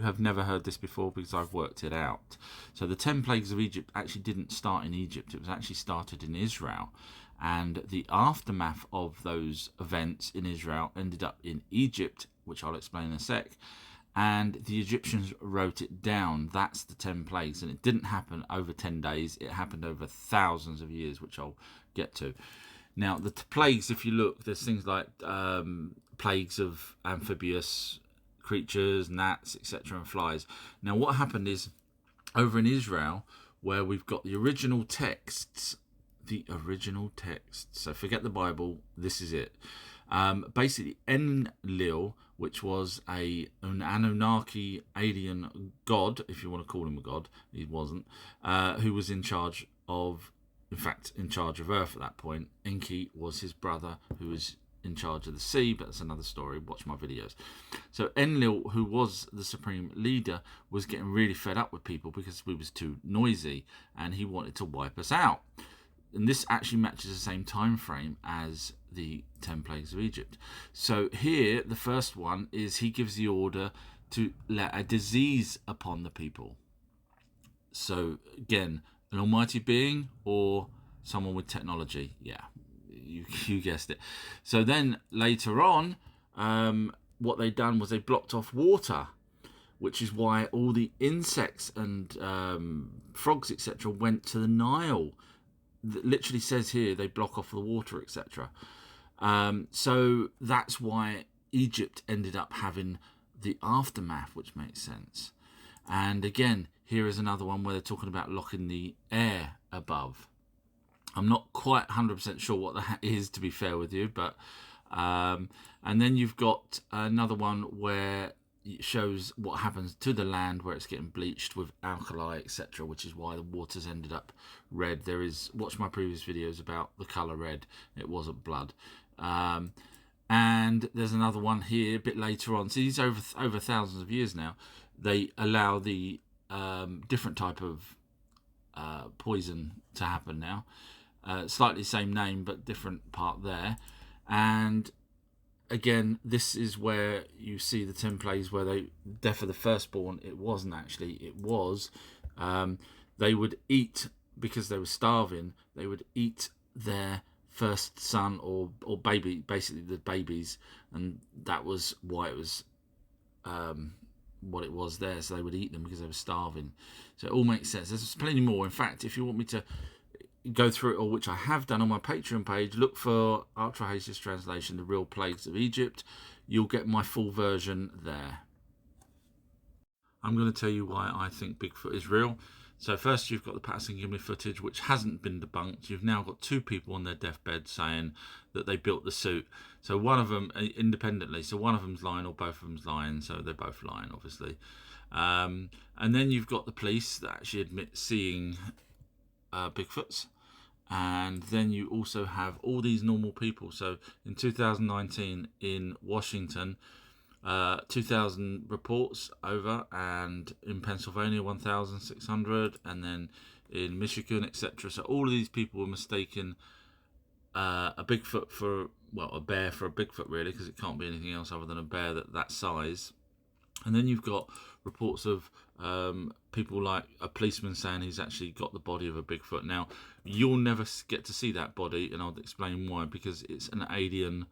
have never heard this before because I've worked it out. So the 10 plagues of Egypt actually didn't start in Egypt. It was actually started in Israel. And the aftermath of those events in Israel ended up in Egypt, which I'll explain in a sec. And the Egyptians wrote it down. That's the 10 plagues. And it didn't happen over 10 days. It happened over thousands of years, which I'll get to. Now, the plagues, if you look, there's things like plagues of amphibious creatures, gnats, etc., and flies. Now, what happened is over in Israel, where we've got the original texts, so forget the Bible, this is it. Basically, Enlil, which was an Anunnaki alien god, if you want to call him a god, he wasn't, who was in charge of Earth at that point. Enki was his brother, who was in charge of the sea, but that's another story. Watch my videos. So Enlil, who was the supreme leader, was getting really fed up with people because we was too noisy, and he wanted to wipe us out. And this actually matches the same time frame as the 10 plagues of Egypt. So here, the first one is he gives the order to let a disease upon the people. So again, an almighty being or someone with technology. Yeah, you guessed it. So then later on, what they done was they blocked off water, which is why all the insects and frogs, etc., went to the Nile. It literally says here they block off the water, etc. So that's why Egypt ended up having the aftermath, which makes sense. And again, here is another one where they're talking about locking the air above. I'm not quite 100% sure what that is, to be fair with you, but and then you've got another one where it shows what happens to the land where it's getting bleached with alkali, etc., which is why the waters ended up red. Watch my previous videos about the colour red. It wasn't blood. And there's another one here a bit later on. So these over thousands of years now. They allow the different type of poison to happen now. Slightly same name, but different part there. And again, this is where you see the 10 plagues where death of the firstborn. It wasn't actually. It was they would eat, because they were starving. They would eat their first son or baby, basically the babies, and that was why it was what it was there. So they would eat them because they were starving. So it all makes sense. There's plenty more. In fact, if you want me to go through it all, which I have done on my Patreon page, look for Ultra Hastiest Translation, The Real Plagues of Egypt. You'll get my full version there. I'm going to tell you why I think Bigfoot is real. So first, you've got the Patterson-Gimlin footage, which hasn't been debunked. You've now got two people on their deathbed saying that they built the suit. So one of them, independently, so one of them's lying or both of them's lying. So they're both lying, obviously. And then you've got the police that actually admit seeing Bigfoots. And then you also have all these normal people. So in 2019 in Washington, 2,000 reports over, and in Pennsylvania 1,600, and then in Michigan, etc. So all of these people were mistaken a Bigfoot for, well, a bear for a Bigfoot, really, because it can't be anything else other than a bear that size. And then you've got reports of people like a policeman saying he's actually got the body of a Bigfoot. Now, you'll never get to see that body, and I'll explain why, because it's an alien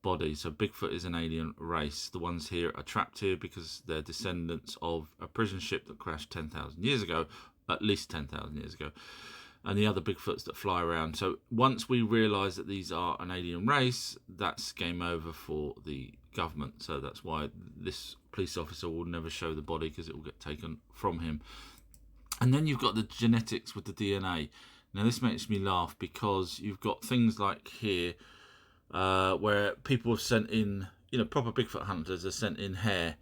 body. So Bigfoot is an alien race. The ones here are trapped here because they're descendants of a prison ship that crashed 10,000 years ago, at least 10,000 years ago, and the other Bigfoots that fly around. So once we realise that these are an alien race, that's game over for the government. So that's why this police officer will never show the body, because it will get taken from him. And then you've got the genetics with the DNA. Now this makes me laugh, because you've got things like here where people have sent in, proper Bigfoot hunters have sent in hair,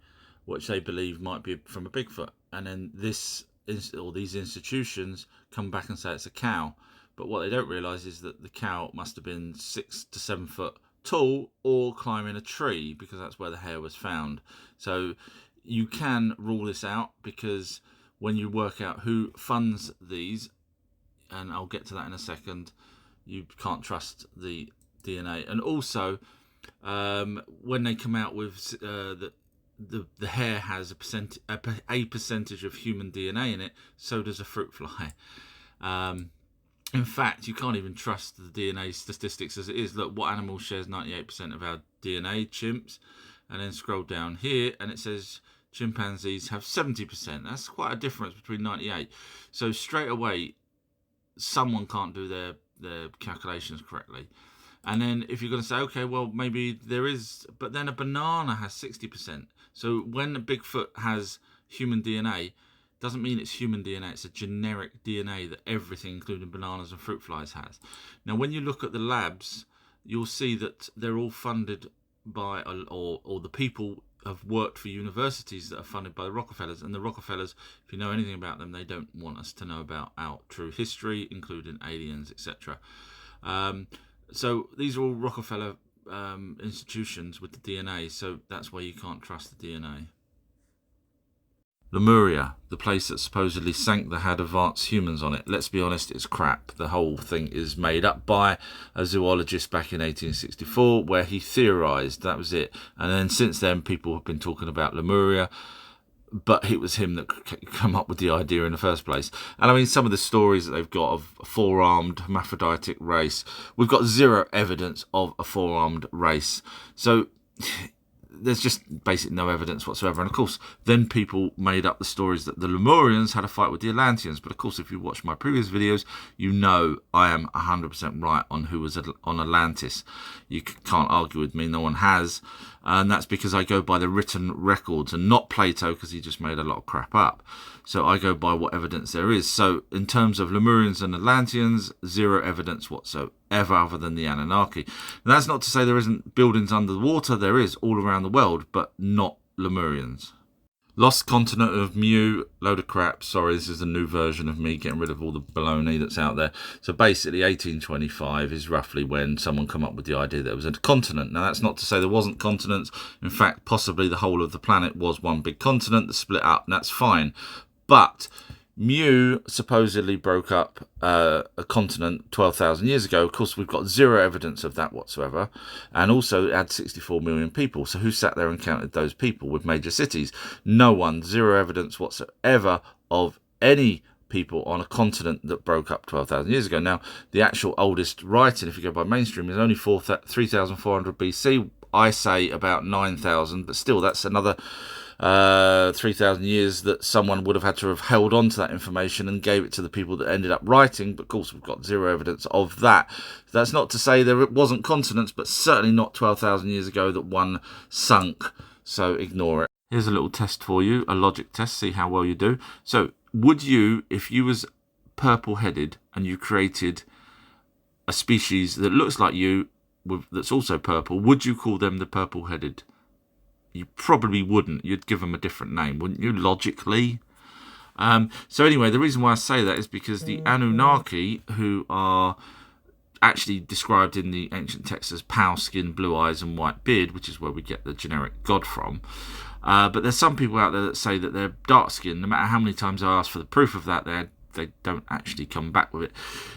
which they believe might be from a Bigfoot, and then these institutions come back and say it's a cow. But what they don't realise is that the cow must have been 6 to 7 foot tall or climbing a tree, because that's where the hair was found. So you can rule this out, because when you work out who funds these, and I'll get to that in a second, you can't trust the DNA. And also, when they come out with the hair has a percentage of human DNA in it. So does a fruit fly. In fact, you can't even trust the DNA statistics as it is. Look, what animal shares 98% of our DNA? Chimps. And then scroll down here and it says chimpanzees have 70%. That's quite a difference between 98. So straight away, someone can't do their calculations correctly. And then if you're going to say, okay, well, maybe there is, but then a banana has 60%. So when a Bigfoot has human DNA, doesn't mean it's human DNA. It's a generic DNA that everything, including bananas and fruit flies, has. Now, when you look at the labs, you'll see that they're all funded by, or the people have worked for universities that are funded by the Rockefellers. And the Rockefellers, if you know anything about them, they don't want us to know about our true history, including aliens, etc. So these are all Rockefeller institutions with the DNA, so that's why you can't trust the DNA. Lemuria, the place that supposedly sank that had advanced humans on it. Let's be honest, it's crap. The whole thing is made up by a zoologist back in 1864, where he theorised, that was it. And then since then, people have been talking about Lemuria, but it was him that came up with the idea in the first place. And I mean, some of the stories that they've got of a four-armed hermaphroditic race, we've got zero evidence of a four-armed race. So there's just basically no evidence whatsoever. And of course, then people made up the stories that the Lemurians had a fight with the Atlanteans. But of course, if you watch my previous videos, you know I am 100% right on who was on Atlantis. You can't argue with me, no one has. And that's because I go by the written records and not Plato, because he just made a lot of crap up. So I go by what evidence there is. So in terms of Lemurians and Atlanteans, zero evidence whatsoever other than the Anunnaki. And that's not to say there isn't buildings under the water. There is all around the world, but not Lemurians. Lost Continent of Mu, load of crap. Sorry, this is a new version of me getting rid of all the baloney that's out there. So basically 1825 is roughly when someone come up with the idea that there was a continent. Now that's not to say there wasn't continents. In fact, possibly the whole of the planet was one big continent that split up, and that's fine. But Mu supposedly broke up a continent 12,000 years ago. Of course, we've got zero evidence of that whatsoever. And also, it had 64 million people. So who sat there and counted those people with major cities? No one. Zero evidence whatsoever of any people on a continent that broke up 12,000 years ago. Now, the actual oldest writing, if you go by mainstream, is only 3,400 BC. I say about 9,000, but still, that's another 3,000 years that someone would have had to have held on to that information and gave it to the people that ended up writing. But of course, we've got zero evidence of that. That's not to say there wasn't continents, but certainly not 12,000 years ago that one sunk. So ignore it. Here's a little test for you, a logic test, see how well you do. So would you, if you was purple-headed and you created a species that looks like you, that's also purple, would you call them the purple-headed? You probably wouldn't. You'd give them a different name, wouldn't you, logically? So anyway, the reason why I say that is because the Anunnaki, who are actually described in the ancient texts as pale skin, blue eyes and white beard, which is where we get the generic god from. But there's some people out there that say that they're dark skinned. No matter how many times I ask for the proof of that, they don't actually come back with it.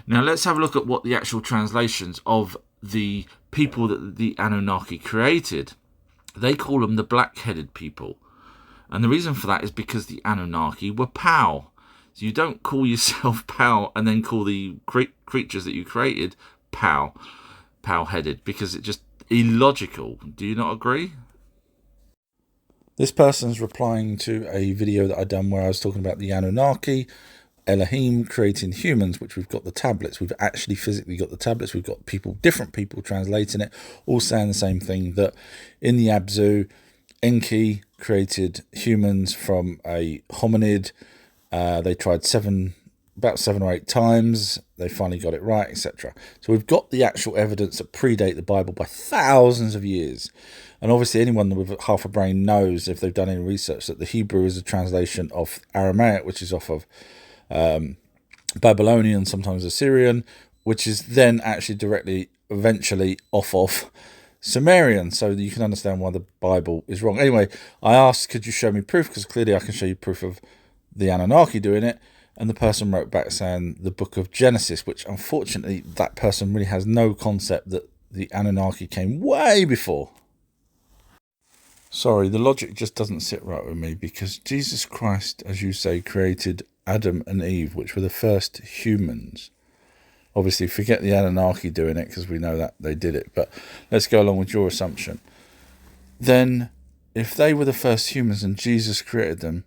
Now let's have a look at what the actual translations of the people that the Anunnaki created. They call them the black-headed people. And the reason for that is because the Anunnaki were Pau. So you don't call yourself Pau and then call the creatures that you created Pau-headed, because it's just illogical. Do you not agree? This person's replying to a video that I done where I was talking about the Anunnaki, Elohim creating humans, which we've got the tablets. We've actually physically got the tablets. We've got different people translating it, all saying the same thing, that in the Abzu, Enki created humans from a hominid. They tried about 7 or 8 times. They finally got it right, etc. So we've got the actual evidence that predate the Bible by thousands of years. And obviously anyone with half a brain knows, if they've done any research, that the Hebrew is a translation of Aramaic, which is off of Babylonian, sometimes Assyrian, which is then actually directly, eventually, off of Sumerian. So you can understand why the Bible is wrong. Anyway, I asked, could you show me proof? Because clearly I can show you proof of the Anunnaki doing it. And the person wrote back saying the book of Genesis, which unfortunately that person really has no concept that the Anunnaki came way before. Sorry, the logic just doesn't sit right with me, because Jesus Christ, as you say, created Adam and Eve, which were the first humans. Obviously, forget the Anunnaki doing it, because we know that they did it. But let's go along with your assumption. Then, if they were the first humans and Jesus created them,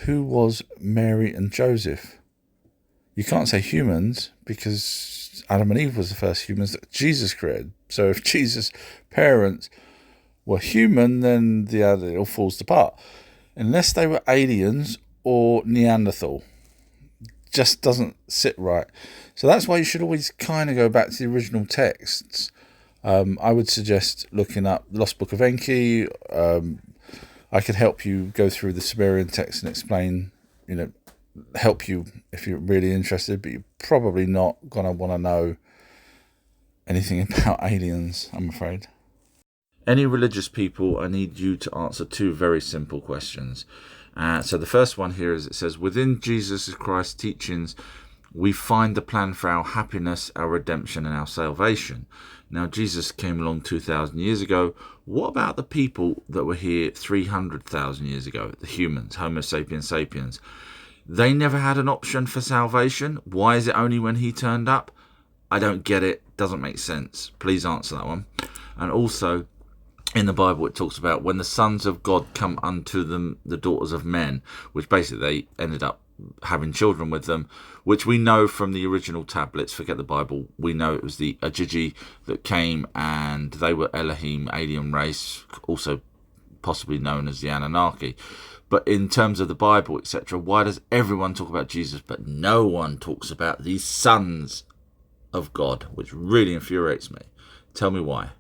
who was Mary and Joseph? You can't say humans, because Adam and Eve was the first humans that Jesus created. So if Jesus' parents were human, then it all falls apart. Unless they were aliens or Neanderthal. Just doesn't sit right. So that's why you should always kind of go back to the original texts. I would suggest looking up the Lost Book of Enki. I could help you go through the Sumerian text and explain, help you if you're really interested, but you're probably not going to want to know anything about aliens, I'm afraid. Any religious people, I need you to answer two very simple questions. So the first one here is, it says, within Jesus Christ's teachings, we find the plan for our happiness, our redemption, and our salvation. Now, Jesus came along 2,000 years ago. What about the people that were here 300,000 years ago, the humans, Homo sapiens sapiens? They never had an option for salvation. Why is it only when he turned up? I don't get it. Doesn't make sense. Please answer that one. And also, in the Bible, it talks about when the sons of God come unto them, the daughters of men, which basically they ended up having children with them, which we know from the original tablets. Forget the Bible. We know it was the Ajiji that came, and they were Elohim, alien race, also possibly known as the Anunnaki. But in terms of the Bible, etc., why does everyone talk about Jesus, but no one talks about these sons of God, which really infuriates me? Tell me why.